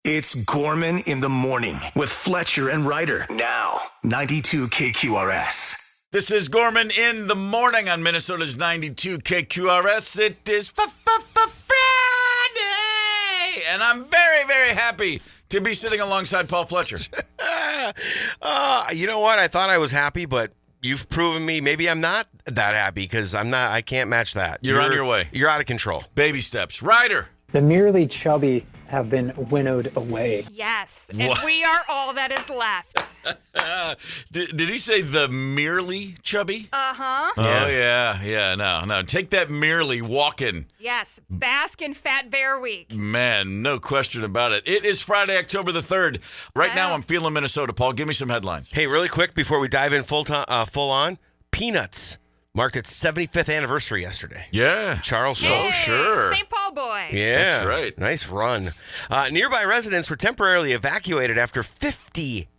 It's Gorman in the Morning with Fletcher and Ryder. Now, 92 KQRS. This is Gorman in the Morning on Minnesota's 92 KQRS. It is Friday, and I'm very, very happy to be sitting alongside Paul Fletcher. You know what? I thought I was happy, but you've proven me maybe I'm not that happy because I can't match that. You're on your way. You're out of control. Baby steps. Ryder. The merely chubby have been winnowed away. Yes, and we are all that is left. Did he say the merely chubby? Uh-huh. Oh, yeah. No. Take that merely walking. Yes, bask in Fat Bear Week. Man, no question about it. It is Friday, October the 3rd. Right now, I'm feeling Minnesota. Paul, give me some headlines. Hey, really quick before we dive in full on, Peanuts marked its 75th anniversary yesterday. Yeah. Charles Hey, Schultz. Sure. St. Paul boy. Yeah. That's right. Nice run. Nearby residents were temporarily evacuated after 50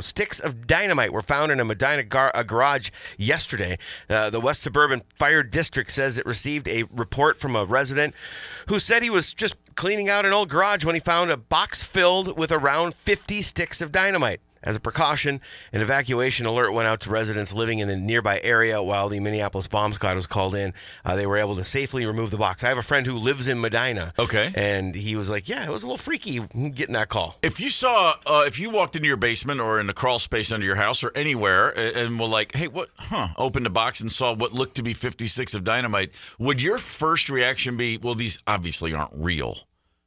sticks of dynamite were found in a Medina garage yesterday. The West Suburban Fire District says it received a report from a resident who said he was just cleaning out an old garage when he found a box filled with around 50 sticks of dynamite. As a precaution, an evacuation alert went out to residents living in the nearby area while the Minneapolis bomb squad was called in. They were able to safely remove the box. I have a friend who lives in Medina. Okay. And he was like, yeah, it was a little freaky getting that call. If you walked into your basement or in the crawl space under your house or anywhere and were like, hey, opened the box and saw what looked to be 56 of dynamite, would your first reaction be, well, these obviously aren't real?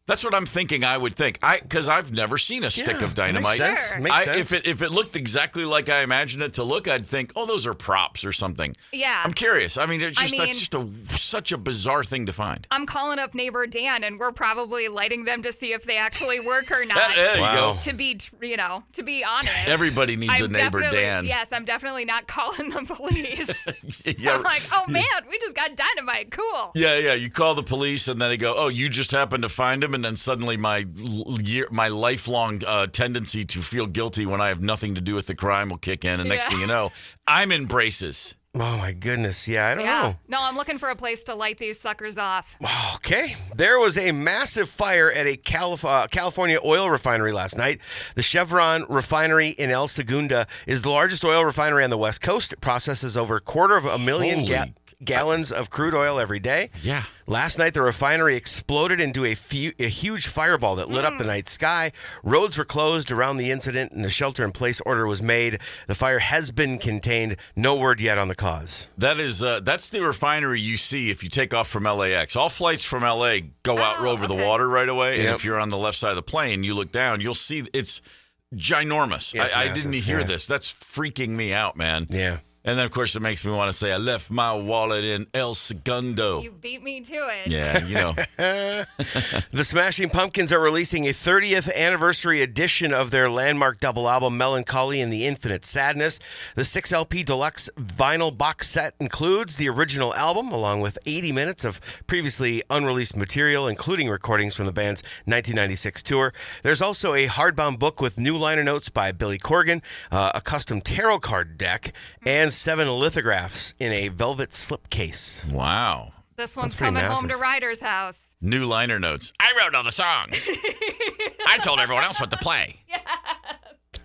That's what I'm thinking I would think. Because I've never seen a stick of dynamite. Makes sense. Makes sense. If it looked exactly like I imagined it to look, I'd think, oh, those are props or something. Yeah. I'm curious. I mean, that's just such a bizarre thing to find. I'm calling up neighbor Dan, and we're probably lighting them to see if they actually work or not. There you go. To be honest. Everybody needs a neighbor Dan. Yes, I'm definitely not calling the police. Yeah. I'm like, oh man, we just got dynamite. Cool. Yeah. You call the police, and then they go, oh, you just happened to find him, and then suddenly my lifelong tendency to feel guilty when I have nothing to do with the crime will kick in, and next thing you know, I'm in braces. Oh, my goodness. Yeah, I don't know. No, I'm looking for a place to light these suckers off. Okay. There was a massive fire at a California oil refinery last night. The Chevron refinery in El Segundo is the largest oil refinery on the West Coast. It processes over 250,000 gallons of crude oil every day. Yeah. Last night, the refinery exploded into a huge fireball that lit up the night sky. Roads were closed around the incident, and a shelter-in-place order was made. The fire has been contained. No word yet on the cause. That's the refinery you see if you take off from LAX. All flights from LA go out over the water right away, and if you're on the left side of the plane, you look down, you'll see it's ginormous. Yeah, it's I massive, didn't hear this. That's freaking me out, man. Yeah. And then, of course, it makes me want to say, I left my wallet in El Segundo. You beat me to it. Yeah, you know. The Smashing Pumpkins are releasing a 30th anniversary edition of their landmark double album, Melancholy and the Infinite Sadness. The 6 LP deluxe vinyl box set includes the original album, along with 80 minutes of previously unreleased material, including recordings from the band's 1996 tour. There's also a hardbound book with new liner notes by Billy Corgan, a custom tarot card deck, and 7 lithographs in a velvet slipcase. Wow. This one's pretty coming home massive. to Ryder's house. New liner notes. I wrote all the songs. I told everyone else what to play. Yeah.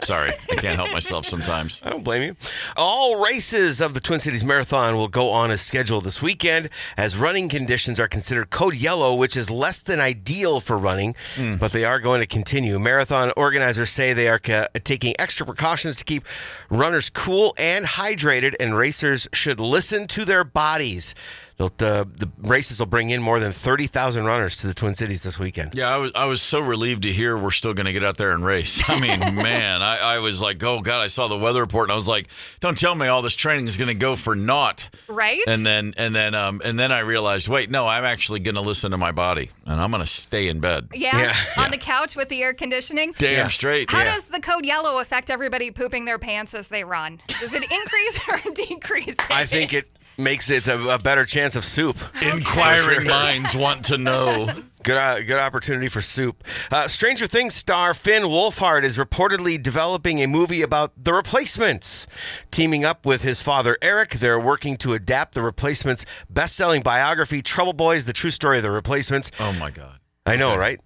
Sorry, I can't help myself sometimes. I don't blame you. All races of the Twin Cities Marathon will go on as scheduled this weekend, as running conditions are considered code yellow, which is less than ideal for running, but they are going to continue. Marathon organizers say they are taking extra precautions to keep runners cool and hydrated, and racers should listen to their bodies. The races will bring in more than 30,000 runners to the Twin Cities this weekend. Yeah, I was so relieved to hear we're still going to get out there and race. I mean, man, I was like, oh, God, I saw the weather report, and I was like, don't tell me all this training is going to go for naught. Right? And then I realized, wait, no, I'm actually going to listen to my body, and I'm going to stay in bed. Yeah, on the couch with the air conditioning. Damn straight. How does the code yellow affect everybody pooping their pants as they run? Does it increase or decrease? I think it makes it a better chance of soup. Inquiring minds want to know. Good opportunity for soup. Stranger Things star Finn Wolfhard is reportedly developing a movie about The Replacements. Teaming up with his father, Eric, they're working to adapt The Replacements' best-selling biography, Trouble Boys, The True Story of The Replacements. Oh, my God. I know, right?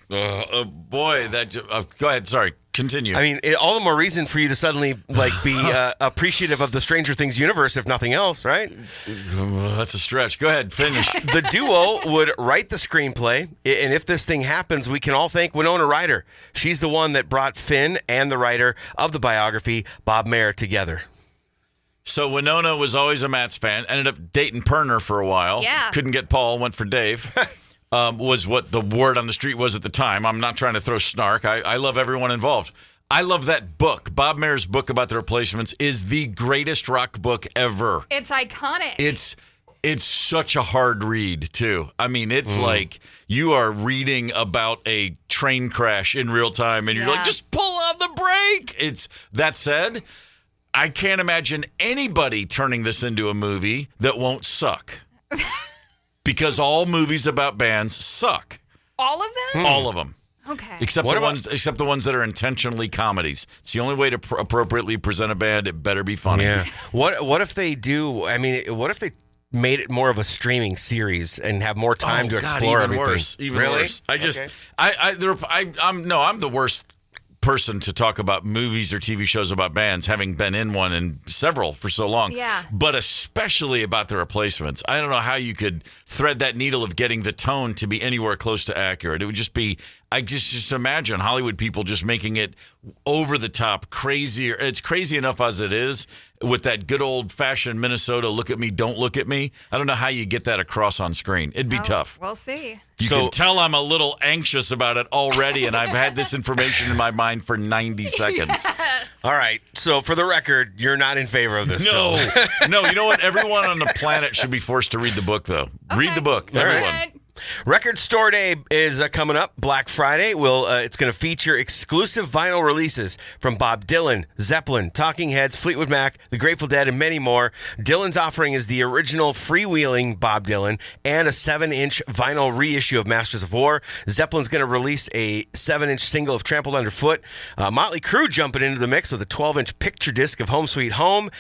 Boy, go ahead. Sorry, continue. I mean, all the more reason for you to suddenly be appreciative of the Stranger Things universe, if nothing else, right? That's a stretch. Go ahead, finish. The duo would write the screenplay, and if this thing happens, we can all thank Winona Ryder. She's the one that brought Finn and the writer of the biography, Bob Mayer, together. So Winona was always a Matt's fan. Ended up dating Perner for a while. Yeah. Couldn't get Paul. Went for Dave. Was what the word on the street was at the time. I'm not trying to throw snark. I love everyone involved. I love that book. Bob Mayer's book about the Replacements is the greatest rock book ever. It's iconic. It's such a hard read, too. I mean, it's like you are reading about a train crash in real time, and you're like, just pull on the brake. That said, I can't imagine anybody turning this into a movie that won't suck. Because all movies about bands suck. All of them? All of them. Okay. Except the ones that are intentionally comedies. It's the only way to appropriately present a band. It better be funny. Yeah. What if they do? I mean, what if they made it more of a streaming series and have more time to explore even everything? Worse. Even worse. I'm the worst person to talk about movies or TV shows about bands, having been in one and several for so long. Yeah. But especially about the Replacements. I don't know how you could thread that needle of getting the tone to be anywhere close to accurate. It would just be, I just imagine Hollywood people just making it over the top, crazier. It's crazy enough as it is with that good old fashioned Minnesota look at me, don't look at me. I don't know how you get that across on screen. It'd be tough. We'll see. You can tell I'm a little anxious about it already, and I've had this information in my mind for 90 seconds. All right. So for the record, you're not in favor of this No. show. No, you know what? Everyone on the planet should be forced to read the book, though. Okay. Read the book. Everyone. Right. Record Store Day is coming up. Black Friday. It's going to feature exclusive vinyl releases from Bob Dylan, Zeppelin, Talking Heads, Fleetwood Mac, The Grateful Dead, and many more. Dylan's offering is the original freewheeling Bob Dylan and a 7-inch vinyl reissue of Masters of War. Zeppelin's going to release a 7-inch single of Trampled Underfoot. Motley Crue jumping into the mix with a 12-inch picture disc of Home Sweet Home.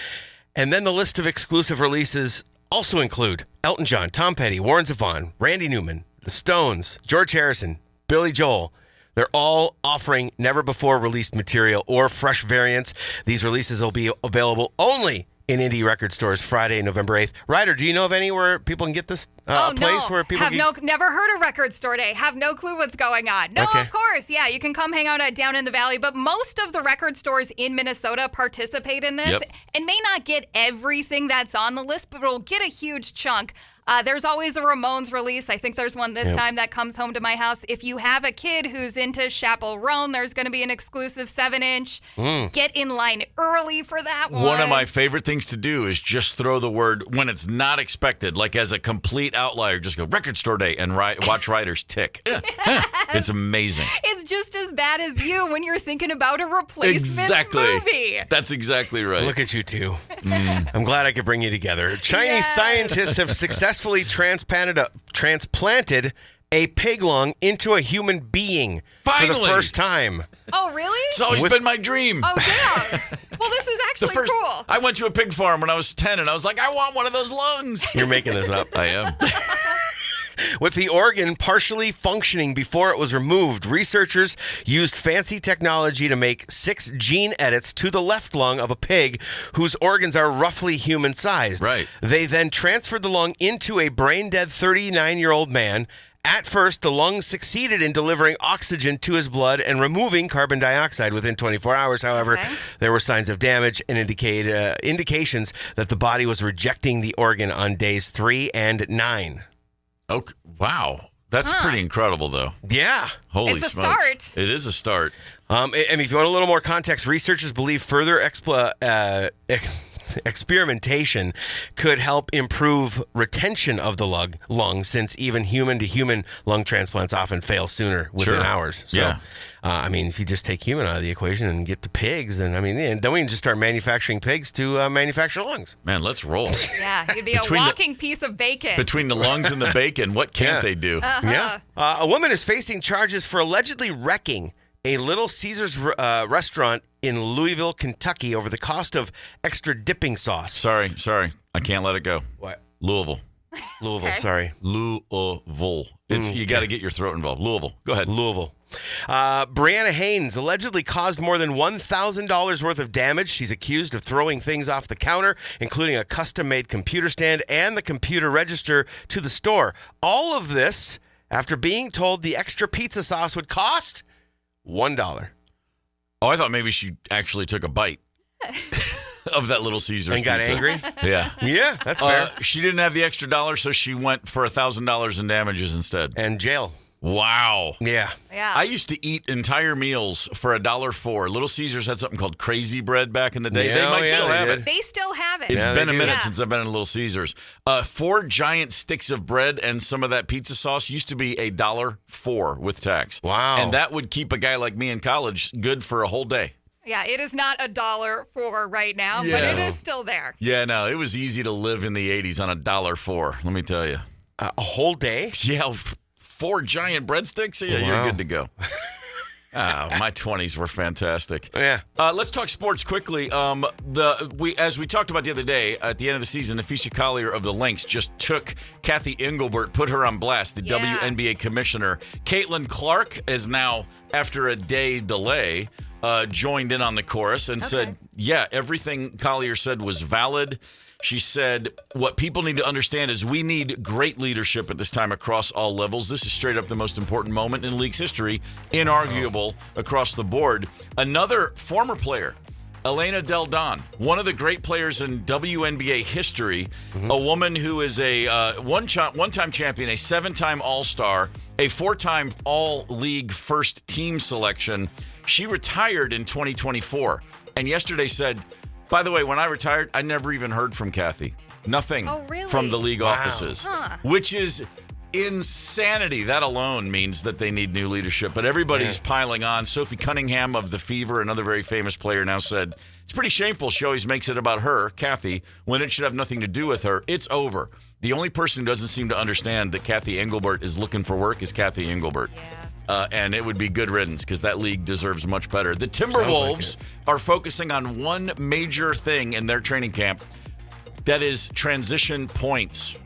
And then the list of exclusive releases also include Elton John, Tom Petty, Warren Zevon, Randy Newman, The Stones, George Harrison, Billy Joel. They're all offering never-before-released material or fresh variants. These releases will be available only in indie record stores Friday, November 8th. Ryder, do you know of any where people can get this place where people never heard of Record Store Day. Have no clue what's going on. No, Okay. Of course. Yeah, you can come hang out at Down in the Valley, but most of the record stores in Minnesota participate in this and may not get everything that's on the list, but will get a huge chunk. There's always a Ramones release. I think there's one this time that comes home to my house. If you have a kid who's into Chappell Roan, there's going to be an exclusive 7-inch. Get in line early for that one. One of my favorite things to do is just throw the word when it's not expected, like as a complete outlier, just go Record Store Day and watch writers tick. It's amazing. It's just as bad as you when you're thinking about a replacement movie. That's exactly right. Look at you two. I'm glad I could bring you together. Chinese scientists have successfully transplanted a pig lung into a human being for the first time. Oh, really? It's always been my dream. Oh, damn. Well, this is actually cool. I went to a pig farm when I was 10, and I was like, I want one of those lungs. You're making this up. I am. With the organ partially functioning before it was removed, researchers used fancy technology to make 6 gene edits to the left lung of a pig whose organs are roughly human-sized. Right. They then transferred the lung into a brain-dead 39-year-old man. At first, the lung succeeded in delivering oxygen to his blood and removing carbon dioxide within 24 hours. However, there were signs of damage and indications that the body was rejecting the organ on days 3 and 9. Okay. Wow. That's pretty incredible, though. Yeah. Holy It's a smokes. start. It is a start. And if you want a little more context, researchers believe further experimentation could help improve retention of the lung, since even human-to-human lung transplants often fail sooner within hours. So, if you just take human out of the equation and get to pigs, then then we can just start manufacturing pigs to manufacture lungs. Man, let's roll. Yeah, you'd be a walking piece of bacon. Between the lungs and the bacon, what can't they do? Yeah. A woman is facing charges for allegedly wrecking a Little Caesars restaurant in Louisville, Kentucky, over the cost of extra dipping sauce. Sorry. I can't let it go. What? Louisville. Louisville, Okay. sorry. Louisville. You got to get your throat involved. Louisville. Go ahead. Louisville. Brianna Haynes allegedly caused more than $1,000 worth of damage. She's accused of throwing things off the counter, including a custom-made computer stand and the computer register to the store. All of this after being told the extra pizza sauce would cost $1. Oh, I thought maybe she actually took a bite of that Little Caesars And got pizza. angry? Yeah. Yeah, that's fair. She didn't have the extra dollar, so she went for $1,000 in damages instead. And jail. Wow. Yeah. Yeah. I used to eat entire meals for $1.04. Little Caesars had something called Crazy Bread back in the day. Yeah, they might still they have did. it. They still have it. It's Yeah, been they a do. minute Yeah. since I've been in Little Caesars. 4 giant sticks of bread and some of that pizza sauce used to be $1.04 with tax. Wow. And that would keep a guy like me in college good for a whole day. Yeah, it is not $1 for right now, but Yeah. it is still there. Yeah, no, it was easy to live in the 80s on $1.04, let me tell you. A whole day? Yeah, 4 giant breadsticks? Yeah, Wow. you're good to go. My 20s were fantastic. Yeah. Let's talk sports quickly. As we talked about the other day, at the end of the season, Nafisa Collier of the Lynx just took Kathy Engelbert, put her on blast, the Yeah. WNBA commissioner. Caitlin Clark is now, after a day delay, joined in on the chorus and said, yeah, everything Collier said was valid. She said, what people need to understand is we need great leadership at this time across all levels. This is straight up the most important moment in league's history, inarguable across the board. Another former player, Elena Del Don, one of the great players in WNBA history, a woman who is a one-time champion, a 7-time All-Star, a 4-time All-League first team selection. She retired in 2024 and yesterday said, by the way, when I retired, I never even heard from Kathy. Nothing Oh, really? from the league offices, Huh. which is insanity. That alone means that they need new leadership, but everybody's piling on. Sophie Cunningham of the Fever, another very famous player, now said, it's pretty shameful. She always makes it about her, Kathy, when it should have nothing to do with her. It's over. The only person who doesn't seem to understand that Kathy Engelbert is looking for work is Kathy Engelbert. And it would be good riddance because that league deserves much better. The Timberwolves are focusing on one major thing in their training camp. That is transition points.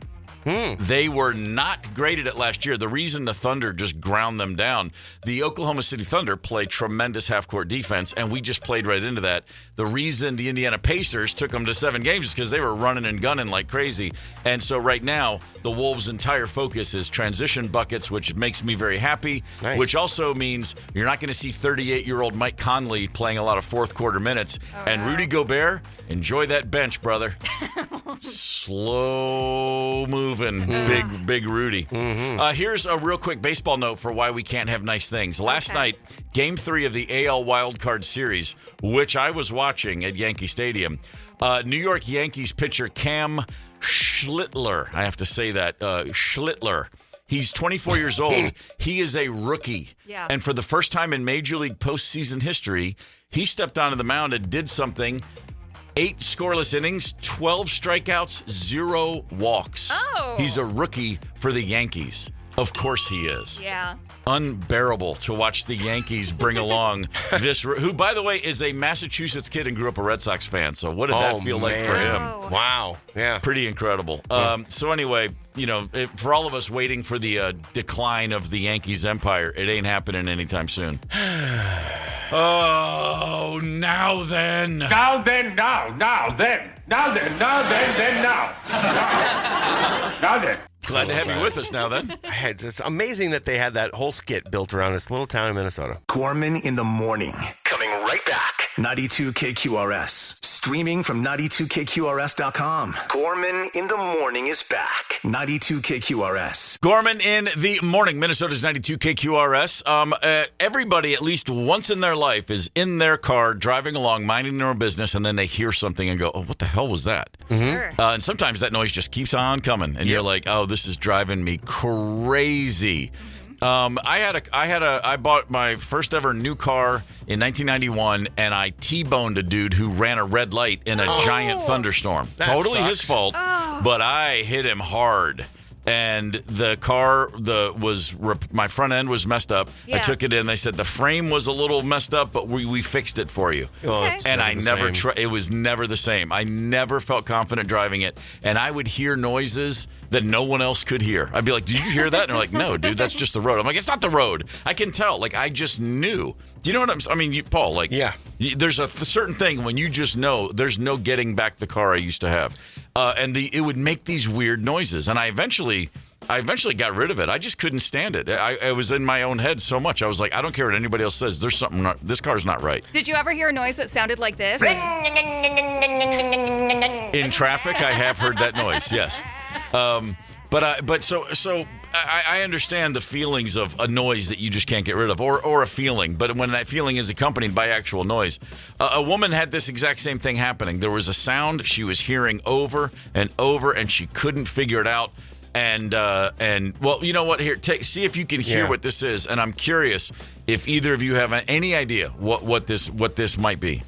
They were not great at it last year. The reason the Thunder just ground them down, the Oklahoma City Thunder play tremendous half-court defense, and we just played right into that. The reason the Indiana Pacers took them to 7 games is because they were running and gunning like crazy. And so right now, the Wolves' entire focus is transition buckets, which makes me very happy, which also means you're not going to see 38-year-old Mike Conley playing a lot of fourth-quarter minutes. And Rudy Gobert, enjoy that bench, brother. Slow moving, big Rudy. Here's a real quick baseball note for why we can't have nice things. Last night, Game 3 of the AL Wildcard Series, which I was watching at Yankee Stadium, New York Yankees pitcher Cam Schlittler, I have to say that, Schlittler. He's 24 years old. He is a rookie. Yeah. And for the first time in Major League postseason history, he stepped onto the mound and did something. 8 scoreless innings, 12 strikeouts, 0 walks. Oh. He's a rookie for the Yankees. Of course he is. Yeah. Unbearable to watch the Yankees bring along this, who, by the way, is a Massachusetts kid and grew up a Red Sox fan. So what did that feel like for him? Oh. Wow. Yeah. Pretty incredible. So anyway, for all of us waiting for the decline of the Yankees empire, it ain't happening anytime soon. Oh, now then. Now then. Glad to have you with us now then. It's amazing that they had that whole skit built around this little town in Minnesota. Gorman in the morning. Coming right back. 92 KQRS. Streaming from 92KQRS.com. Gorman in the morning is back. 92 KQRS. Gorman in the morning, Minnesota's 92 KQRS. Everybody, at least once in their life, is in their car driving along, minding their own business, and then they hear something and go, oh, what the hell was that? Sure. And sometimes that noise just keeps on coming, and you're like, oh, this is driving me crazy. I bought my first ever new car in 1991, and I T-boned a dude who ran a red light in a giant thunderstorm. That Totally sucks. his fault, but I hit him hard. And the car, my front end was messed up. Yeah. I took it in. They said the frame was a little messed up, but we fixed it for you. Okay. And I never it was never the same. I never felt confident driving it. And I would hear noises that no one else could hear. I'd be like, did you hear that? And they're like, no, dude, that's just the road. I'm like, it's not the road. I can tell. Like, I just knew. Do you know what I mean, Paul, like, yeah. There's a certain thing when you just know there's no getting back the car I used to have. And it would make these weird noises. And I eventually got rid of it. I just couldn't stand it. I was in my own head so much. I was like, I don't care what anybody else says. There's something not, this car's not right. Did you ever hear a noise that sounded like this? In traffic, I have heard that noise, yes. So I understand the feelings of a noise that you just can't get rid of, or a feeling. But when that feeling is accompanied by actual noise, a woman had this exact same thing happening. There was a sound she was hearing over and over, and she couldn't figure it out. And well, you know what? Here, see if you can hear what this is. And I'm curious if either of you have any idea what this might be.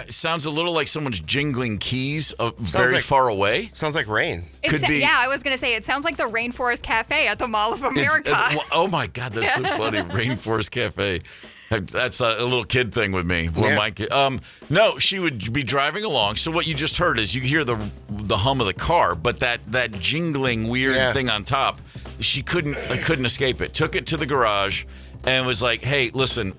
Sounds a little like someone's jingling keys very far away. Sounds like rain. Could be. Yeah, I was going to say, it sounmes like the Rainforest Cafe at the Mall of America. Oh, my God, that's so funny. Rainforest Cafe. That's a little kid thing with me. No, she would be driving along. So what you just heard is you hear the hum of the car, but that jingling weird thing on top, she couldn't escape it. Took it to the garage. And was like, hey, listen,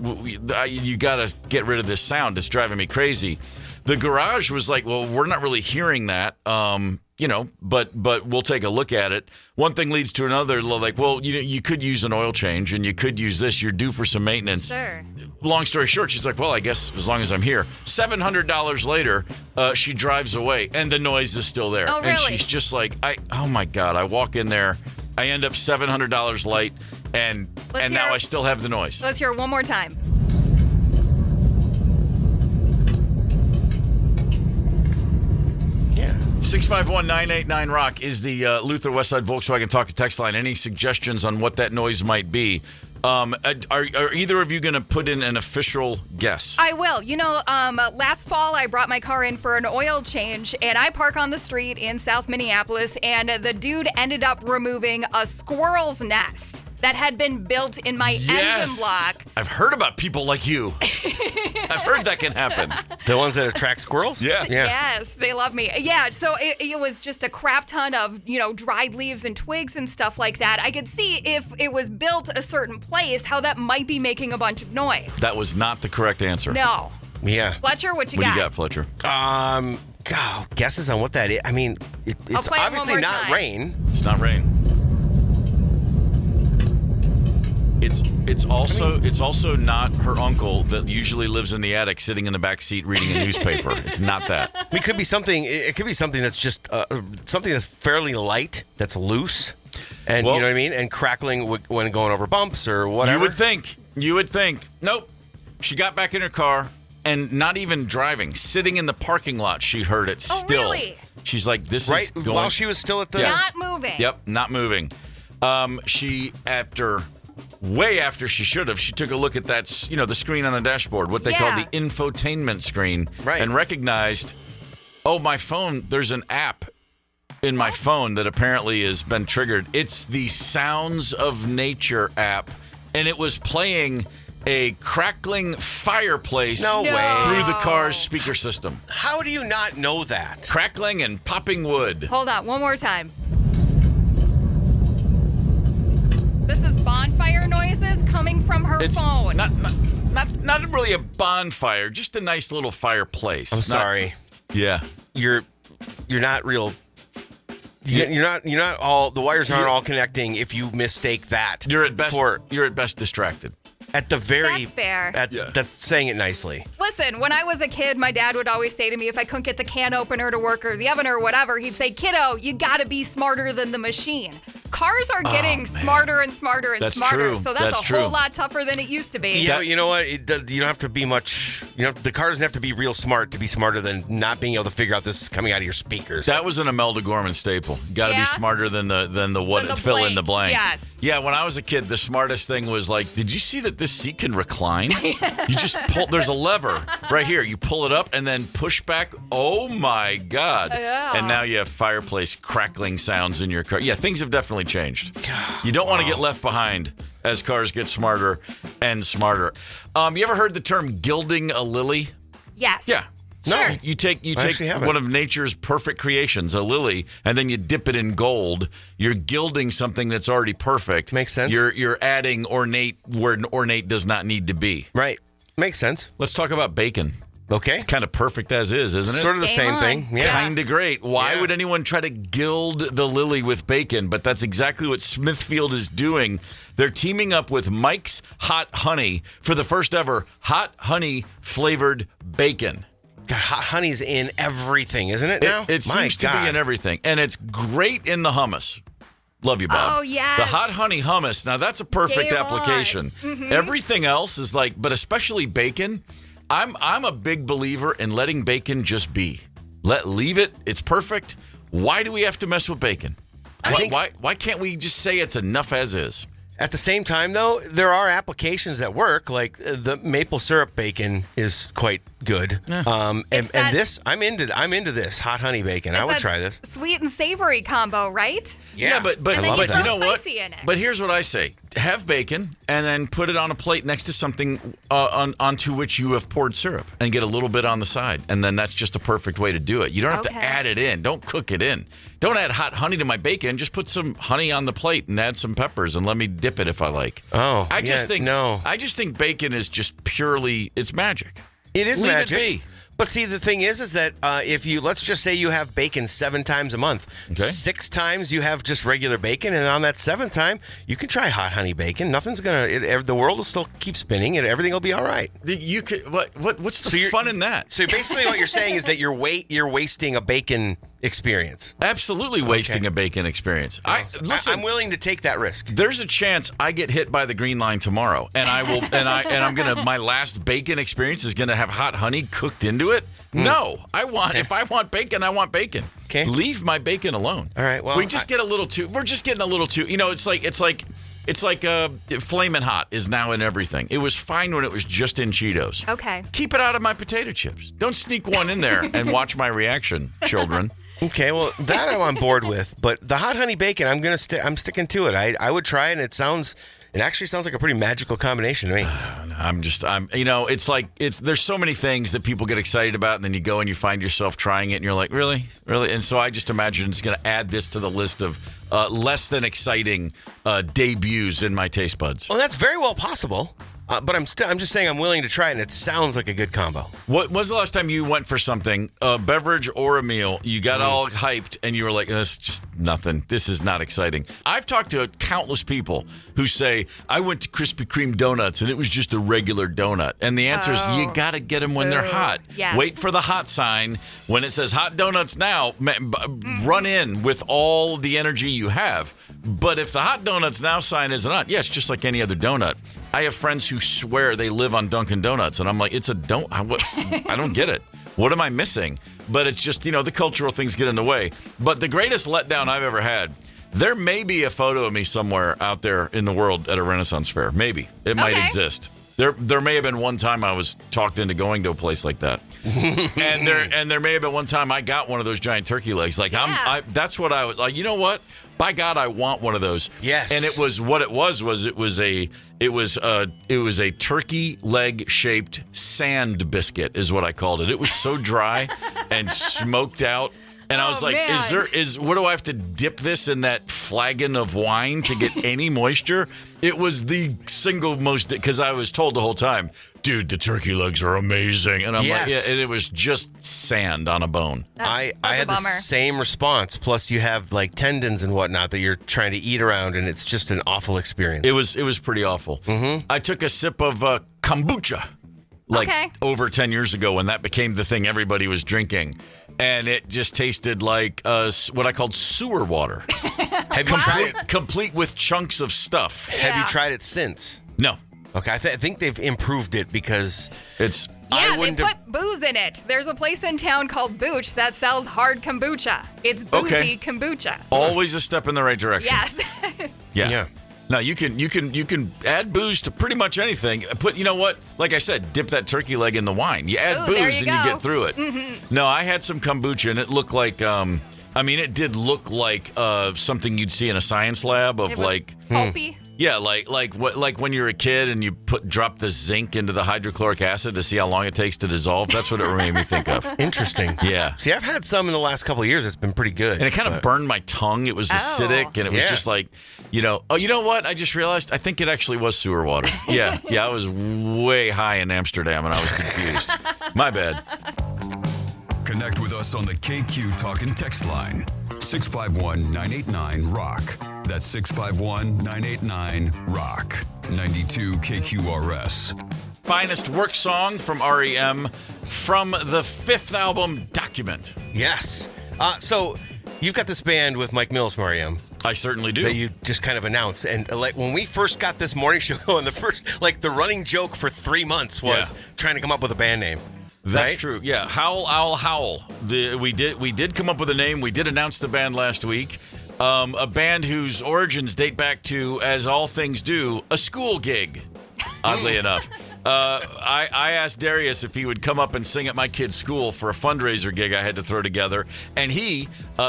you got to get rid of this sound. It's driving me crazy. The garage was like, well, we're not really hearing that, but we'll take a look at it. One thing leads to another. Like, well, you could use an oil change, and you could use this. You're due for some maintenance. Sure. Long story short, she's like, well, I guess as long as I'm here. $700 later, she drives away, and the noise is still there. Oh, really? And she's just like, oh, my God. I walk in there. I end up $700 late. And now I still have the noise. Let's hear it one more time. Yeah. 651-989-ROCK is the Luther Westside Volkswagen Talk and Text line. Any suggestions on what that noise might be? Are either of you going to put in an official guess? I will. Last fall I brought my car in for an oil change, and I park on the street in South Minneapolis, and the dude ended up removing a squirrel's nest that had been built in my engine block. I've heard about people like you. I've heard that can happen. The ones that attract squirrels? Yeah. Yes, they love me. Yeah, so it was just a crap ton of, dried leaves and twigs and stuff like that. I could see if it was built a certain place, how that might be making a bunch of noise. That was not the correct answer. No. Yeah. Fletcher, what you got? What do you got, Fletcher? God, guesses on what that is. I mean, it's obviously not rain. It's not rain. It's also not her uncle that usually lives in the attic sitting in the back seat reading a newspaper. It's not that. I mean, it could be something that's just something that's fairly light, that's loose, and you know what I mean, and crackling when going over bumps or whatever. You would think. Nope. She got back in her car and not even driving, sitting in the parking lot. She heard it still. Really? She's like, this right is going. While she was still at the not moving. Yep, not moving. Way after she should have, she took a look at that, the screen on the dashboard, what they call the infotainment screen, and recognized, my phone, there's an app in my phone that apparently has been triggered. It's the Sounds of Nature app, and it was playing a crackling fireplace through the car's speaker system. How do you not know that? Crackling and popping wood. Hold on, one more time. This is bonfire noises coming from her phone. Not really a bonfire, just a nice little fireplace. I'm sorry. Yeah. You're not real. You're not all. The wires aren't all connecting. If you mistake that, you're at best distracted. At the very That's fair. That's saying it nicely. Listen, when I was a kid, my dad would always say to me, if I couldn't get the can opener to work or the oven or whatever, he'd say, kiddo, you got to be smarter than the machine. Cars are getting smarter and smarter and smarter. True. So that's a whole lot tougher than it used to be. Yeah, you know what? You don't have to be much. The car doesn't have to be real smart to be smarter than not being able to figure out this is coming out of your speakers. That was an Imelda Gorman staple. Got to be smarter than the fill in the blank. Yes. Yeah, when I was a kid, the smartest thing was like, did you see that this seat can recline? You just pull, there's a lever right here. You pull it up and then push back. Oh, my God. Yeah. And now you have fireplace crackling sounds in your car. Yeah, things have definitely changed. You don't want to get left behind as cars get smarter and smarter. You ever heard the term gilding a lily? Yes. Yeah. Sure. You take one of nature's perfect creations, a lily, and then you dip it in gold. You're gilding something that's already perfect. Makes sense. You're adding ornate where ornate does not need to be. Right. Makes sense. Let's talk about bacon. Okay. It's kind of perfect as is, isn't it? Sort of the same thing. Yeah. Kind of great. Why would anyone try to gild the lily with bacon? But that's exactly what Smithfield is doing. They're teaming up with Mike's Hot Honey for the first ever hot honey flavored bacon. God, hot honey's in everything, isn't it now? It seems to be in everything. And it's great in the hummus. Love you, Bob. Oh, yes. The hot honey hummus. Now, that's a perfect application. Mm-hmm. Everything else is like, but especially bacon. I'm a big believer in letting bacon just be. Leave it. It's perfect. Why do we have to mess with bacon? Why can't we just say it's enough as is? At the same time, though, there are applications that work. Like the maple syrup bacon is quite good. And this, I'm into this hot honey bacon. I would try this. Sweet and savory combo, right? Yeah, but and then you know what? In it. But here's what I say: have bacon and then put it on a plate next to something onto which you have poured syrup, and get a little bit on the side, and then that's just a perfect way to do it. You don't have to add it in. Don't cook it in. Don't add hot honey to my bacon. Just put some honey on the plate and add some peppers and let me dip it if I like. I just think bacon is just purely, it's magic. It is magic. Leave it be. But see, the thing is that if you, let's just say you have bacon 7 times a month, 6 times you have just regular bacon, and on that 7th time, you can try hot honey bacon. Nothing's the world will still keep spinning, and everything will be all right. You could, what's the fun in that? So basically what you're saying is that you're wasting a bacon experience. Absolutely wasting a bacon experience. Listen, I'm willing to take that risk. There's a chance I get hit by the green line tomorrow, and I will, I'm gonna. My last bacon experience is gonna have hot honey cooked into it. No, if I want bacon, I want bacon. Okay, leave my bacon alone. All right. Well, we're just getting a little too. You know, it's like Flamin' Hot is now in everything. It was fine when it was just in Cheetos. Okay. Keep it out of my potato chips. Don't sneak one in there and watch my reaction, children. Okay, well, that I'm on board with, but the hot honey bacon, I'm sticking to it. I would try it, and it actually sounds like a pretty magical combination to me. It's like there's so many things that people get excited about, and then you go and you find yourself trying it, and you're like, really? And so I just imagine it's going to add this to the list of less than exciting debuts in my taste buds. Well, that's very well possible. But I'm just saying I'm willing to try it, and it sounds like a good combo. What was the last time you went for something, a beverage or a meal, you got all hyped, and you were like, that's just nothing. This is not exciting. I've talked to countless people who say, I went to Krispy Kreme donuts, and it was just a regular donut. And the answer is, you got to get them when they're hot. Yes. Wait for the hot sign. When it says hot donuts now, run in with all the energy you have. But if the hot donuts now sign isn't on, it's just like any other donut. I have friends who swear they live on Dunkin' Donuts, and I'm like, I don't get it. What am I missing? But it's just, the cultural things get in the way. But the greatest letdown I've ever had, there may be a photo of me somewhere out there in the world at a Renaissance fair. Maybe. It might exist. There may have been one time I was talked into going to a place like that. and there may have been one time I got one of those giant turkey legs. Like that's what I was like, you know what? By God, I want one of those. Yes. And it was a turkey leg shaped sand biscuit is what I called it. It was so dry and smoked out. And I was like, man. What do I have to dip this in that flagon of wine to get any moisture? It was the single most, because I was told the whole time, dude, the turkey legs are amazing. And I'm like, and it was just sand on a bone. I had the same response. Plus you have like tendons and whatnot that you're trying to eat around, and it's just an awful experience. It was pretty awful. Mm-hmm. I took a sip of kombucha over 10 years ago when that became the thing everybody was drinking. And it just tasted like what I called sewer water. Have you tried it? Complete with chunks of stuff. Have you tried it since? No. Okay, I think they've improved it because it's... Yeah, they put booze in it. There's a place in town called Booch that sells hard kombucha. It's boozy kombucha. Always a step in the right direction. Yes. Yeah. No, you can add booze to pretty much anything. You know what? Like I said, dip that turkey leg in the wine. You add booze and you get through it. Mm-hmm. No, I had some kombucha and it looked like it did look like something you'd see in a science lab of like pulpy. Yeah, like when you're a kid and you drop the zinc into the hydrochloric acid to see how long it takes to dissolve. That's what it made me think of. Interesting. Yeah. See, I've had some in the last couple of years. It's been pretty good. And it kind of burned my tongue. It was acidic, and it was just like, you know what? I just realized I think it actually was sewer water. Yeah, I was way high in Amsterdam, and I was confused. My bad. Connect with us on the KQ Talk and Text line, 651-989-ROCK. That's 651-989-ROCK. 92 KQRS. Finest work song from REM from the 5th album, Document. Yes. So you've got this band with Mike Mills from REM. I certainly do. That you just kind of announced. And like when we first got this morning show going, the running joke for 3 months was trying to come up with a band name. That's right? true. Yeah, Howl Owl Howl. We did come up with a name. We did announce the band last week. A band whose origins date back to, as all things do, a school gig, oddly enough. I asked Darius if he would come up and sing at my kid's school for a fundraiser gig I had to throw together, and he,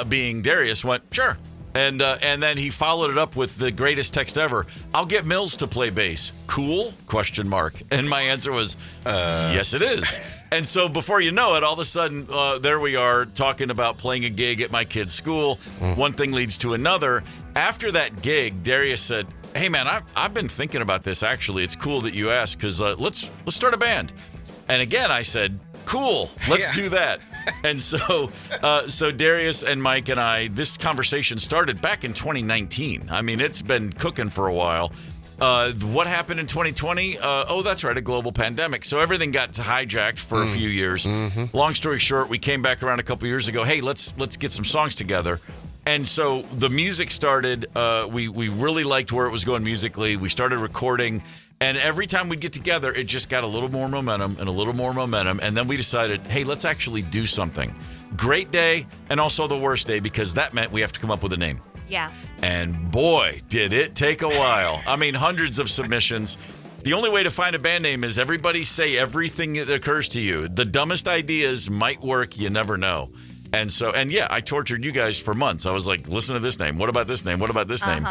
being Darius, went, sure. And then he followed it up with the greatest text ever. I'll get Mills to play bass. Cool? ? And my answer was, yes, it is. And so before you know it, all of a sudden, there we are talking about playing a gig at my kid's school. One thing leads to another. After that gig, Darius said, hey, man, I've been thinking about this, actually. It's cool that you asked, because let's start a band. And again, I said, cool, let's do that. And so Darius and Mike and I, this conversation started back in 2019. I mean, it's been cooking for a while. What happened in 2020? That's right, a global pandemic. So everything got hijacked for a few years. Mm-hmm. Long story short, we came back around a couple years ago. Hey, let's get some songs together. And so the music started. We really liked where it was going musically. We started recording. And every time we'd get together, it just got a little more momentum and a little more momentum. And then we decided, hey, let's actually do something. Great day and also the worst day, because that meant we have to come up with a name. Yeah. And boy, did it take a while. I mean, hundreds of submissions. The only way to find a band name is everybody say everything that occurs to you. The dumbest ideas might work. You never know. And I tortured you guys for months. I was like, listen to this name. What about this name? What about this name?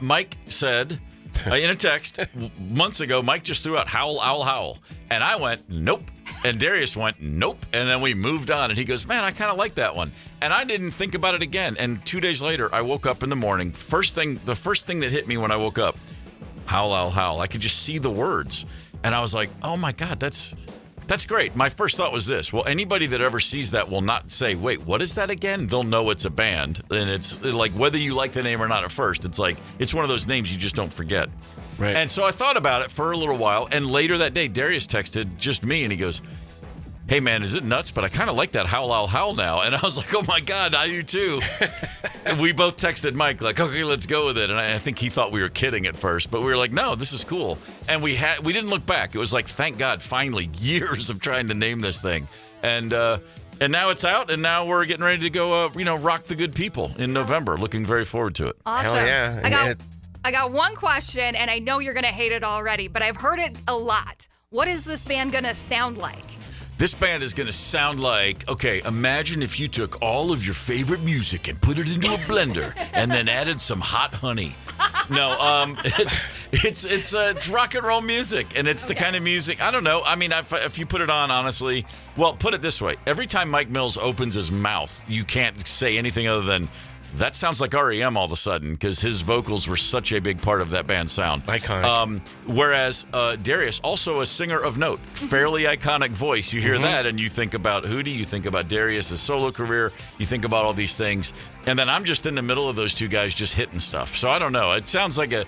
Mike said... in a text months ago, Mike just threw out Howl, Owl, Howl. And I went, nope. And Darius went, nope. And then we moved on. And he goes, man, I kind of like that one. And I didn't think about it again. And 2 days later, I woke up in the morning. The first thing that hit me when I woke up, Howl, Owl, Howl. I could just see the words. And I was like, oh, my God, that's great. My first thought was this. Well, anybody that ever sees that will not say, wait, what is that again? They'll know it's a band. And it's like, whether you like the name or not at first, it's like, it's one of those names you just don't forget. Right. And so I thought about it for a little while. And later that day, Darius texted just me and he goes, hey, man, is it nuts? But I kind of like that Howl, Owl, Howl now. And I was like, oh, my God, I do too. We both texted Mike like, okay, let's go with it. And I think he thought we were kidding at first. But we were like, no, this is cool. And we didn't look back. It was like, thank God, finally, years of trying to name this thing. And now it's out. And now we're getting ready to go, rock the good people in November. Looking very forward to it. Awesome. Hell yeah. I got one question, and I know you're going to hate it already, but I've heard it a lot. What is this band going to sound like? This band is going to sound like, okay, imagine if you took all of your favorite music and put it into a blender and then added some hot honey. No, it's rock and roll music, and it's the kind of music, I don't know. I mean, if you put it on, honestly, well, put it this way. Every time Mike Mills opens his mouth, you can't say anything other than, that sounds like REM all of a sudden, because his vocals were such a big part of that band's sound. Iconic. Whereas Darius, also a singer of note, fairly iconic voice. You hear that and you think about Hootie, you think about Darius' solo career, you think about all these things. And then I'm just in the middle of those two guys just hitting stuff. So I don't know. It sounds like a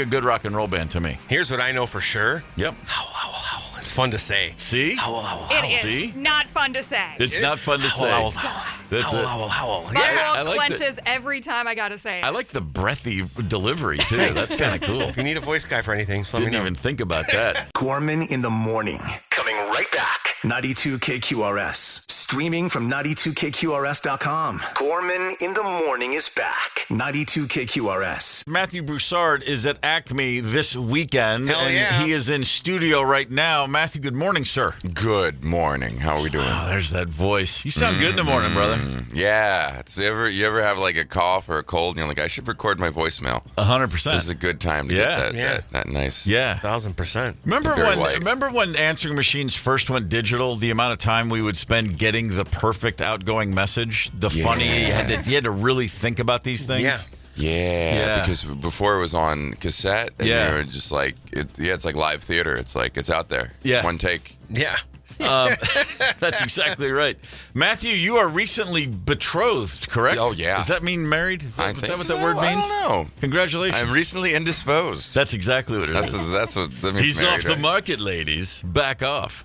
good rock and roll band to me. Here's what I know for sure. Yep. Howl, howl, howl. It's fun to say. See? Howl, howl, howl. It is See? not fun to say. It's not fun to say. Howl, howl. That's howl, it. howl, howl. My Yeah. world clenches every time I got to say it. I like the breathy delivery, too. That's kind of cool. If you need a voice guy for anything, just let me Didn't know. even think about that. Gorman in the morning. Coming right back. 92 KQRS. Streaming from 92KQRS.com. Gorman in the Morning is back. 92 KQRS. Matthew Broussard is at Acme this weekend, Hell and yeah. he is in studio right now. Matthew, good morning, sir. Good morning. How are we doing? Oh, there's that voice. You sound good in the morning, brother. Yeah. You ever have like a cough or a cold and you're like, I should record my voicemail. 100%. This is a good time to Yeah. get that nice. Yeah. 1,000%. Remember when answering machines first went digital, the amount of time we would spend getting the perfect outgoing message, the funny, you had to really think about these things? Yeah, because before it was on cassette, and Yeah. they were just like, it's like live theater. It's like, it's out there. Yeah. One take. Yeah. That's exactly right. Matthew, you are recently betrothed, correct? Oh, yeah. Does that mean married? Is that what that word means? I don't know. Congratulations. I'm recently indisposed. That's exactly what it is. That's what that means. He's married, off the right? market, ladies. Back off.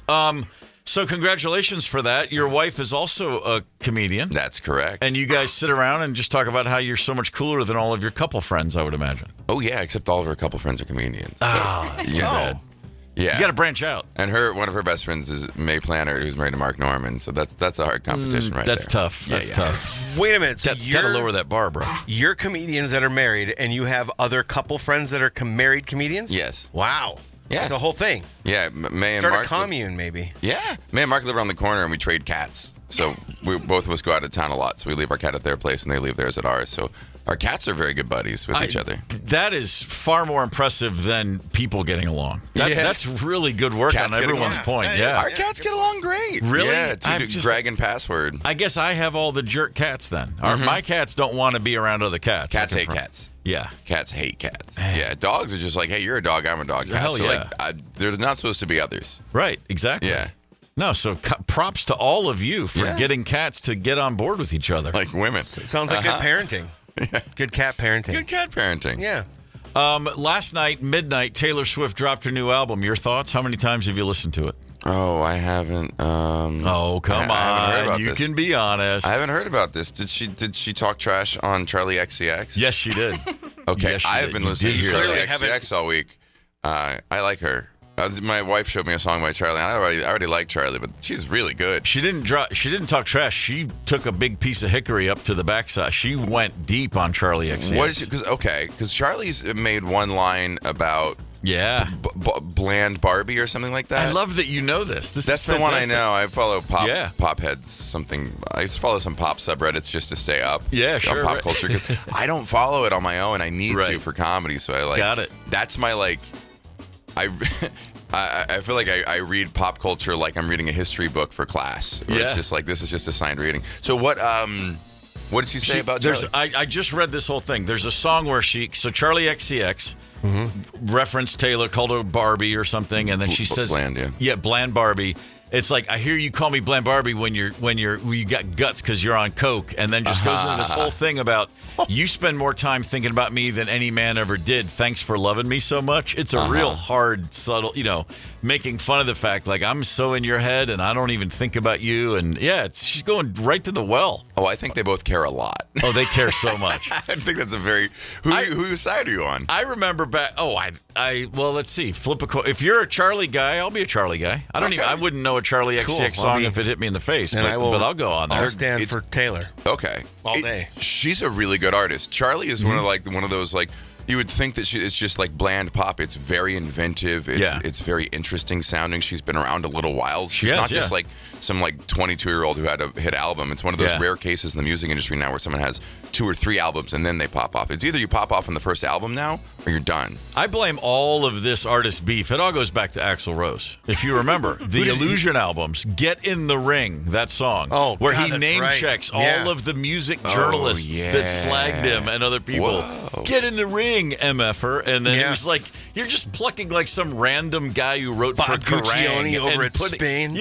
So congratulations for that. Your wife is also a comedian. That's correct. And you guys sit around and just talk about how you're so much cooler than all of your couple friends, I would imagine. Oh, yeah, except all of her couple friends are comedians. That's too bad. Yeah. You got to branch out. And one of her best friends is May Planner, who's married to Mark Norman. So that's a hard competition right there. That's tough. That's tough. Wait a minute. So Got to lower that bar, bro. You're comedians that are married, and you have other couple friends that are married comedians? Yes. Wow. Yes. It's a whole thing. Yeah, May and Start Mark. a commune, maybe. Yeah. May and Mark live around the corner, and we trade cats. So both of us go out of town a lot. So we leave our cat at their place, and they leave theirs at ours. So our cats are very good buddies with each other. That is far more impressive than people getting along. That's really good work Cats on getting everyone's along. point. Yeah. Yeah. Our cats get along great. Really? Yeah, Greg and Password. I guess I have all the jerk cats then. My cats don't want to be around other cats. Cats hate cats. Yeah. Cats hate cats. Yeah, dogs are just like, hey, you're a dog, I'm a dog. Cats Hell are yeah. like, there's not supposed to be others. Right. Exactly. Yeah. No, so props to all of you for getting cats to get on board with each other. Like women. Sounds like good parenting. Good cat parenting. Good cat parenting. Yeah. Last night, midnight, Taylor Swift dropped her new album. Your thoughts? How many times have you listened to it? Oh, I haven't. Oh, come I haven't heard on. about You this. can be honest. I haven't heard about this. Did she talk trash on Charlie XCX? Yes, she did. Okay, Yes, she I've did. been You listening did to hear Charlie that. XCX all week. I like her. My wife showed me a song by Charlie, and I already like Charlie, but she's really good. She didn't talk trash. She took a big piece of hickory up to the backside. She went deep on Charlie XCX. What is it? Because Charlie's made one line about bland Barbie or something like that. I love that you know this. That's the one I know. I follow pop heads. Something. I used to follow some pop subreddits just to stay up. Yeah, on sure. pop culture. 'Cause I don't follow it on my own. I need to for comedy. So I like. Got it. That's my like. I feel like I read pop culture like I'm reading a history book for class. Where it's just like this is just assigned reading. So what did she say about Charlie? I just read this whole thing. There's a song where Charlie XCX referenced Taylor, called her Barbie or something, and then she says bland, bland Barbie. It's like, I hear you call me bland Barbie when you got guts because you're on coke, and then just goes into this whole thing about you spend more time thinking about me than any man ever did. Thanks for loving me so much. It's a real hard, subtle, making fun of the fact like I'm so in your head and I don't even think about you. And she's going right to the well. Oh, I think they both care a lot. Oh, they care so much. I think that's a very whose side are you on? I remember back. Oh, well, let's see. Flip a coin. If you're a Charlie guy, I'll be a Charlie guy. I wouldn't know a Charlie XCX song if it hit me in the face, but I'll go on there. I'll stand for Taylor. Okay. All day. She's a really good artist. Charlie is one of those like you would think that it's just like bland pop. It's very inventive. It's very interesting sounding. She's been around a little while. She's not just like some like 22-year-old who had a hit album. It's one of those rare cases in the music industry now where someone has 2 or 3 albums and then they pop off. It's either you pop off on the first album now or you're done. I blame all of this artist beef. It all goes back to Axl Rose. If you remember, the Illusion albums, Get in the Ring, that song, where he name checks all of the music journalists that slagged him and other people. Whoa. Get in the ring, MFer. And then he was like, you're just plucking like some random guy who wrote Bob for Kerrang. Guccione over at Spain.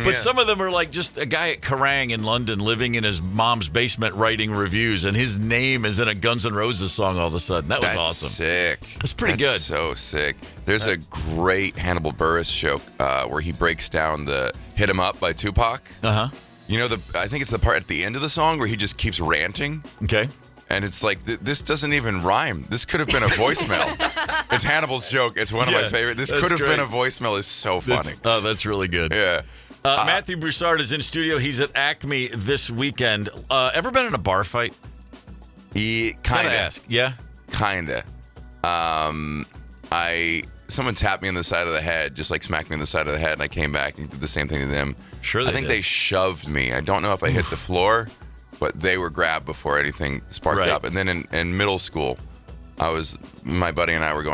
But some of them are like just a guy at Kerrang in London living in his mom's basement writing reviews, and his name is in a Guns N' Roses song all of a sudden. That was That's awesome. Sick. That's pretty good. So sick. There's a great Hannibal Buress joke where he breaks down the "Hit 'Em Up" by Tupac. You know, I think it's the part at the end of the song where he just keeps ranting. Okay. And it's like, this doesn't even rhyme. This could have been a voicemail. It's Hannibal's joke. It's one of my favorite. This could have been a voicemail. It's so funny. That's really good. Yeah. Matthew Broussard is in studio. He's at Acme this weekend. Ever been in a bar fight? Kind of. Yeah? Kind of. Someone tapped me on the side of the head, just like smacked me on the side of the head, and I came back and did the same thing to them. Sure I think they shoved me. I don't know if I hit the floor, but they were grabbed before anything sparked up. And then in middle school, my buddy and I were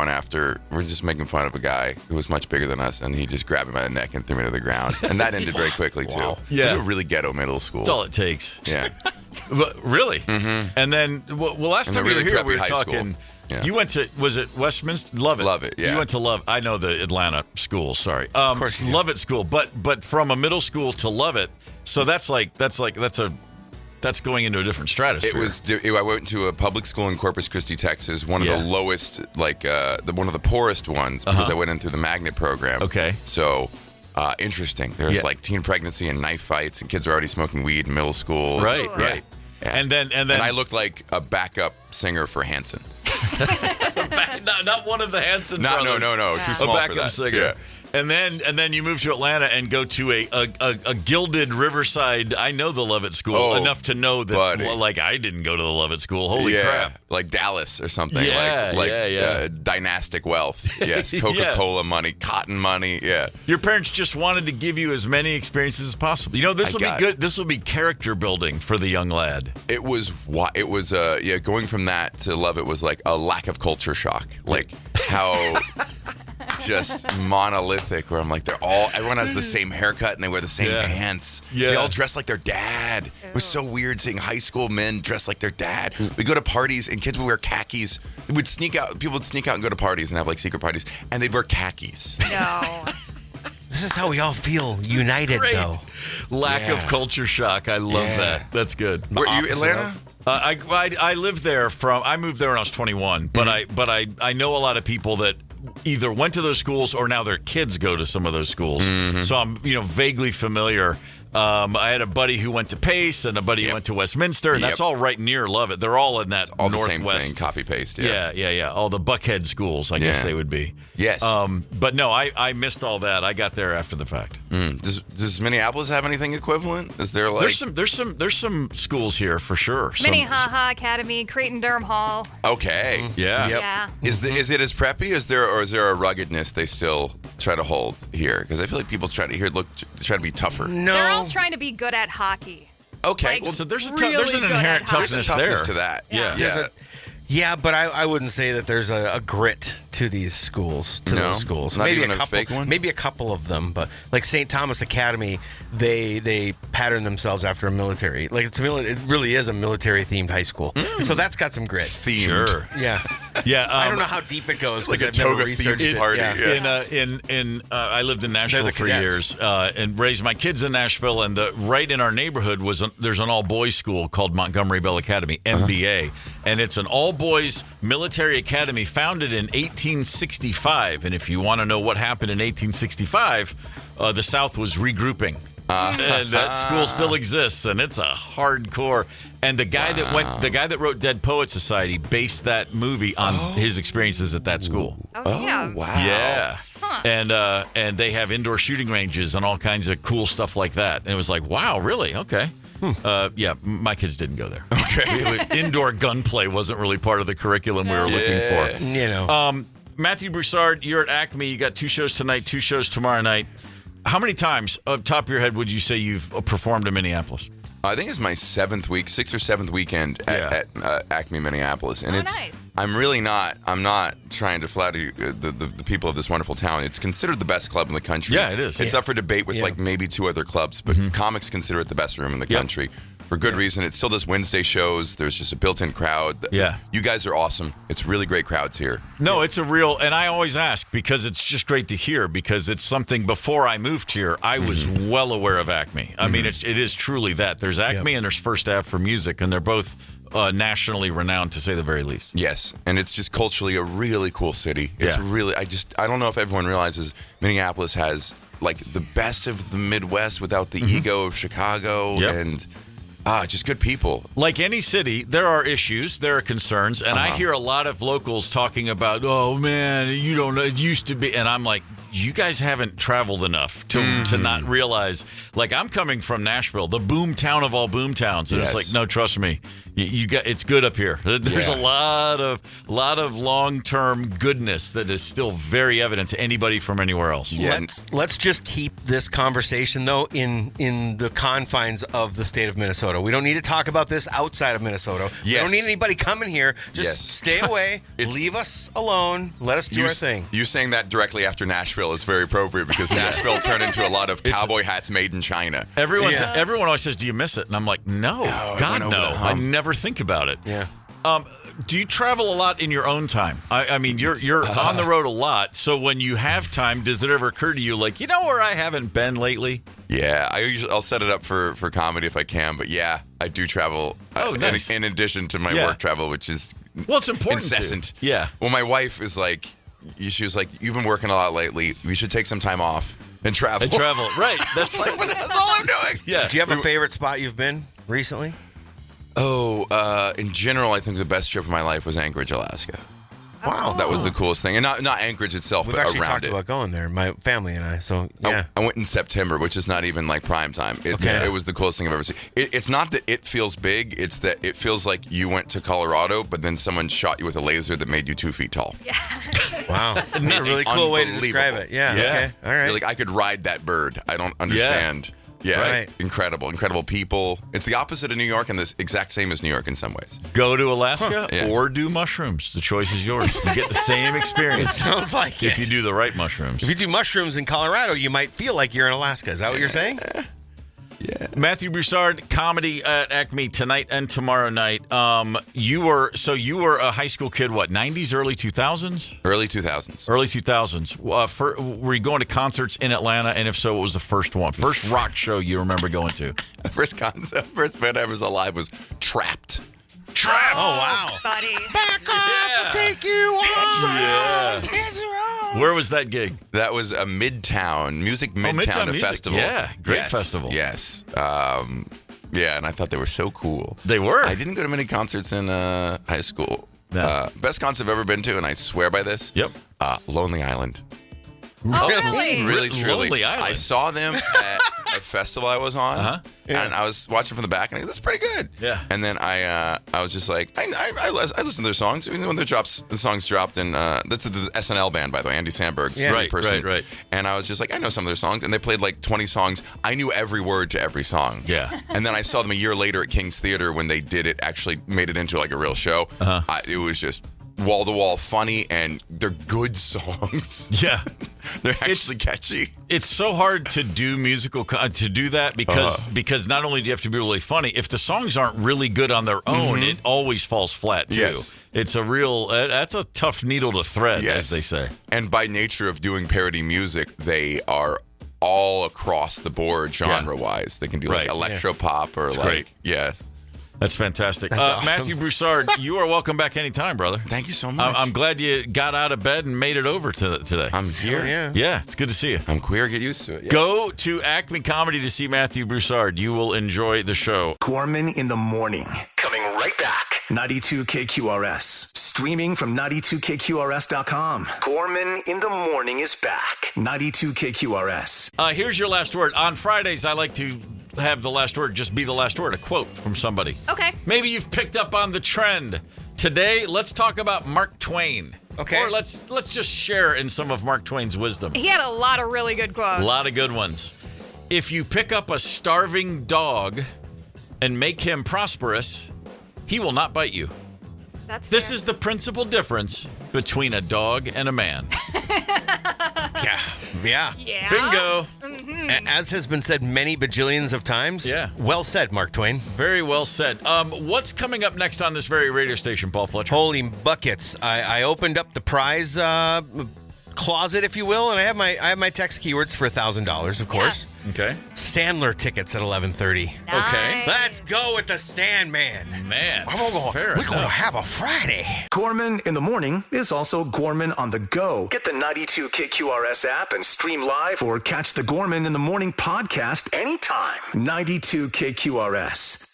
we're just making fun of a guy who was much bigger than us, and he just grabbed me by the neck and threw me to the ground. And that ended very quickly, too. Yeah. It was a really ghetto middle school. That's all it takes. Yeah. But really? Mm-hmm. And then, last time you were here, we were talking. Yeah. You went to, was it Westminster? Lovett. Lovett, yeah. You went to Lovett. I know the Atlanta school, sorry. Of course you do. Lovett school, but from a middle school to Lovett, so that's going into a different stratosphere. I went to a public school in Corpus Christi, Texas, one of the lowest, one of the poorest ones, because I went in through the magnet program. Okay. So, interesting. There's teen pregnancy and knife fights, and kids are already smoking weed in middle school. Right, yeah. right. Yeah. And then I looked like a backup singer for Hanson. not one of the Hanson No, brothers. no. Too small a backup for that. singer. Yeah. And then you move to Atlanta and go to a gilded Riverside. I know the Lovett School enough to know that I didn't go to the Lovett School. Holy crap! Like Dallas or something. Yeah, dynastic wealth. Yes, Coca-Cola money, cotton money. Yeah. Your parents just wanted to give you as many experiences as possible. This will be good. This will be character building for the young lad. It was going from that to Lovett was like a lack of culture shock. Like how. Just monolithic, where I'm like, everyone has the same haircut and they wear the same pants. Yeah. They all dress like their dad. It was so weird seeing high school men dress like their dad. We go to parties and kids would wear khakis. People would sneak out and go to parties and have secret parties, and they'd wear khakis. No. This is how we all feel united, though. Lack of culture shock. I love that. That's good. Were you Atlanta? I lived there I moved there when I was 21, but I know a lot of people that either went to those schools or now their kids go to some of those schools. Mm-hmm. So I'm, vaguely familiar. I had a buddy who went to Pace and a buddy who went to Westminster, and that's all right near Lovett. They're all in that all northwest. The same thing, copy paste. Yeah. All the Buckhead schools, I guess they would be. Yes. But no, I missed all that. I got there after the fact. Does Minneapolis have anything equivalent? Is there there's some schools here for sure. Minnehaha Academy, Creighton-Durham Hall. Okay. Yeah. Yep. Yeah. Is it as preppy? Is there a ruggedness they still try to hold here? Because I feel like people try to be tougher. No. They're all trying to be good at hockey. Okay. So there's an really inherent toughness there. To that. Yeah. Yeah, but I wouldn't say that there's a grit to these schools, those schools. Not maybe even a couple, fake one? maybe a couple of them, but like St. Thomas Academy, they pattern themselves after a military. Like it really is a military themed high school. So that's got some grit. Themed. Sure. Yeah. Yeah. I don't know how deep it goes. Like a I've never toga researched themed it. party. Yeah. I lived in Nashville for years and raised my kids in Nashville, and right in our neighborhood there's an all boys school called Montgomery Bell Academy, MBA, and it's an all boys military academy founded in 1865. And if you want to know what happened in 1865, the South was regrouping. And that school still exists, and it's a hardcore. And the guy that wrote Dead Poets Society based that movie on his experiences at that school. Oh, yeah. Wow. Yeah. Huh. And they have indoor shooting ranges and all kinds of cool stuff like that. And it was like, wow, really? Okay. Yeah, my kids didn't go there. Okay. Indoor gunplay wasn't really part of the curriculum we were looking for. You know. Matthew Broussard, you're at Acme. You got 2 shows tonight, 2 shows tomorrow night. How many times, off the top of your head, would you say you've performed in Minneapolis? I think it's my 6th or 7th weekend at Acme, Minneapolis. And nice. I'm not trying to flatter the people of this wonderful town. It's considered the best club in the country. Yeah, it is. It's up for debate with maybe 2 other clubs, but comics consider it the best room in the country. For good reason. It still does Wednesday shows. There's just a built-in crowd. Yeah. You guys are awesome. It's really great crowds here. No, it's a real, and I always ask because it's just great to hear, because it's something before I moved here, I was well aware of Acme. I mean, it is truly that. There's Acme and there's First Ave for music, and they're both nationally renowned, to say the very least. Yes, and it's just culturally a really cool city. It's really, I don't know if everyone realizes Minneapolis has like the best of the Midwest without the ego of Chicago and... just good people. Like any city, there are issues, there are concerns, and I hear a lot of locals talking about, oh man, you don't know, it used to be, and I'm like, you guys haven't traveled enough to not realize, like, I'm coming from Nashville, the boom town of all boom towns, and it's like, no, trust me, you got it's good up here. There's a lot of long-term goodness that is still very evident to anybody from anywhere else. Yeah. Let's just keep this conversation though in the confines of the state of Minnesota. We don't need to talk about this outside of Minnesota. We don't need anybody coming here. Just stay away. Leave us alone. Let us do our thing. You saying that directly after Nashville is very appropriate because Nashville turned into a lot of cowboy hats made in China. Everyone always says, "Do you miss it?" And I'm like, "No, God, no. I never think about it." Yeah. Do you travel a lot in your own time? I mean, you're on the road a lot. So when you have time, does it ever occur to you, like, you know where I haven't been lately? Yeah, I'll set it up for comedy if I can. But yeah, I do travel. Nice. In addition to my work travel, which is it's important. Incessant. Yeah. Well, my wife is like, she was like, "You've been working a lot lately. We should take some time off and travel." Right? That's like, but that's all I'm doing. Yeah. Do you have a favorite spot you've been recently? In general, I think the best trip of my life was Anchorage, Alaska. Wow, that was the coolest thing, and not Anchorage itself, We've but actually around talked about going there, my family and I. So yeah, I went in September, which is not even like prime time. It was the coolest thing I've ever seen. It's not that it feels big; it's that it feels like you went to Colorado, but then someone shot you with a laser that made you 2 feet tall. Yeah. Wow, that's a really cool way to describe it. Yeah. Okay. All right. You're like, I could ride that bird. I don't understand. Yeah, right. Incredible people. It's the opposite of New York and the exact same as New York in some ways. Go to Alaska or do mushrooms. The choice is yours. You get the same experience. It sounds like if you do the right mushrooms. If you do mushrooms in Colorado, you might feel like you're in Alaska. Is that what you're saying? Yeah. Matthew Broussard, comedy at Acme tonight and tomorrow night. You were a high school kid, what, 90s, early 2000s? Early 2000s. Early 2000s. Were you going to concerts in Atlanta? And if so, what was the first one? First rock show you remember going to? First band I ever saw live was Trapped. Trapped. Oh, wow. Buddy. Back off, I'll take you on. It's wrong. Where was that gig? That was a Midtown, Midtown a Music. festival. Yeah, great festival. Yes. And I thought they were so cool. They were. I didn't go to many concerts in high school. No. Best concert I've ever been to, and I swear by this. Yep. Lonely Island. Really? Really, truly. Lonely Island. I saw them at a festival I was on, and I was watching from the back, and I go, "That's pretty good." Yeah. And then I was just like, I listen to their songs. Even when the songs dropped, and that's the SNL band, by the way, Andy Samberg's person. Right. And I was just like, I know some of their songs, and they played like 20 songs. I knew every word to every song. Yeah. And then I saw them a year later at King's Theater when they did it, actually made it into like a real show. It was just wall-to-wall funny, and they're good songs. Yeah. They're actually catchy. It's so hard to do to do that because not only do you have to be really funny, if the songs aren't really good on their own, it always falls flat too. Yes. It's that's a tough needle to thread, as they say. And by nature of doing parody music, they are all across the board genre-wise. They can do like electro pop or great. That's fantastic. That's awesome. Matthew Broussard, you are welcome back anytime, brother. Thank you so much. I'm glad you got out of bed and made it over today. I'm here. Yeah, it's good to see you. I'm queer. Get used to it. Yeah. Go to Acme Comedy to see Matthew Broussard. You will enjoy the show. Gorman in the morning. Coming right back. 92 KQRS. Streaming from 92KQRS.com. Gorman in the morning is back. 92 KQRS. Here's your last word. On Fridays, I like to have the last word just be the last word, a quote from somebody. Okay. Maybe you've picked up on the trend. Today, let's talk about Mark Twain. Okay. Or let's just share in some of Mark Twain's wisdom. He had a lot of really good quotes. A lot of good ones. If you pick up a starving dog and make him prosperous, he will not bite you. This fair. is the principal difference between a dog and a man. Yeah. Bingo. As has been said many bajillions of times. Yeah. Well said, Mark Twain. Very well said. What's coming up next on this very radio station, Paul Fletcher? Holy buckets. I opened up the prize closet, if you will, and I have my text keywords for $1,000, of course. Okay. Sandler tickets at 11:30. Nice. Okay. Let's go with the Sandman. Man, We're going to have a Friday. Gorman in the morning is also Gorman on the go. Get the 92 KQRS app and stream live or catch the Gorman in the morning podcast anytime. 92 KQRS.